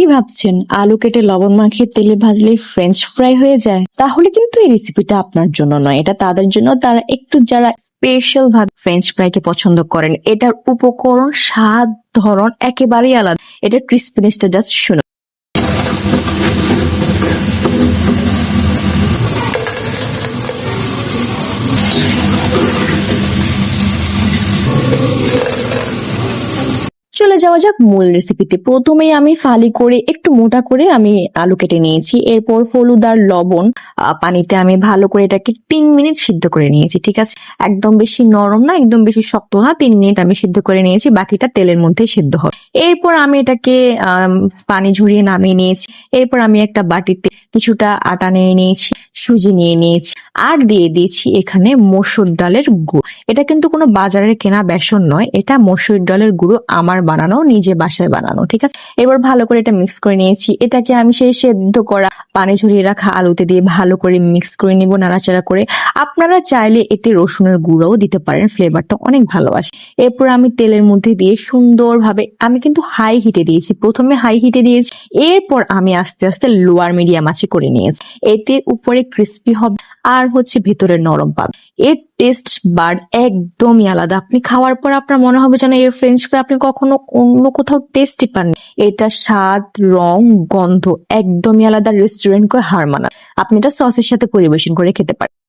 কি ভাবছেন আলু কেটে লবণ মাখিয়ে তেলে ভাজলে ফ্রেঞ্চ ফ্রাই হয়ে যায়? তাহলে কিন্তু এই রেসিপিটা আপনার জন্য নয়, এটা তাদের জন্য তারা একটু যারা স্পেশাল ভাবে ফ্রেঞ্চ ফ্রাইকে পছন্দ করেন। এটার উপকরণ, স্বাদ, ধরন একেবারেই আলাদা। এটার ক্রিসপিনেসটা জাস্ট শুনুন। চলে যাওয়া যাক মূল রেসিপিতে। প্রথমেই আমি ফালি করে একটু মোটা করে আমি আলু কেটে নিয়েছি। এরপর হলুদ আর লবণ পানিতে আমি ভালো করে এটাকে 3 মিনিট সিদ্ধ করে নিয়েছি। ঠিক আছে, একদম বেশি নরম না, একদম বেশি শক্ত না, 3 মিনিট আমি সিদ্ধ করে নিয়েছি। বাকিটা তেলের মধ্যে সিদ্ধ হবে। এরপর আমি এটাকে পানি ঝরিয়ে নামিয়ে নিয়েছি। এরপর আমি একটা বাটিতে কিছুটা আটা নিয়ে নিয়েছি, সুজি নিয়ে নিয়েছি, আর দিয়ে দিয়েছি এখানে মসুর ডালের গুঁড়ো। এটা কিন্তু কোনো বাজারের কেনা বেসন নয়, এটা মসুর ডালের গুঁড়ো, আমার বানানো, নিজে বাসায় বানানো। ঠিক আছে, এবার ভালো করে এটা মিক্স করে নিয়েছি। এটাকে আমি সেই সেদ্ধ করা পানি ঝরিয়ে রাখা আলুতে দিয়ে ভালো করে মিক্স করে নিব, নাড়াচাড়া করে। আপনারা চাইলে এতে রসুনের গুঁড়োও দিতে পারেন, ফ্লেভারটা অনেক ভালো আসে। এরপর আমি তেলের মধ্যে দিয়ে সুন্দরভাবে, আমি কিন্তু হাই হিটে দিয়েছি, প্রথমে হাই হিটে দিয়েছি, এরপর আমি আস্তে আস্তে লোয়ার মিডিয়াম আঁচে করে নিয়েছি। এতে উপরে ক্রিস্পি হবে আর হচ্ছে ভেতরে নরম পাবে। এর টেস্ট বার্ড একদমই আলাদা। আপনি খাওয়ার পর আপনার মনে হবে যেন এর ফ্রেঞ্চ ফ্রাই আপনি কখনো অন্য কোথাও টেস্টই পাননি। এটা স্বাদ, রং, গন্ধ একদমই আলাদা, রেস্টুরেন্টকে হার মানায়। আপনি এটা সসের সাথে পরিবেশন করে খেতে পারেন।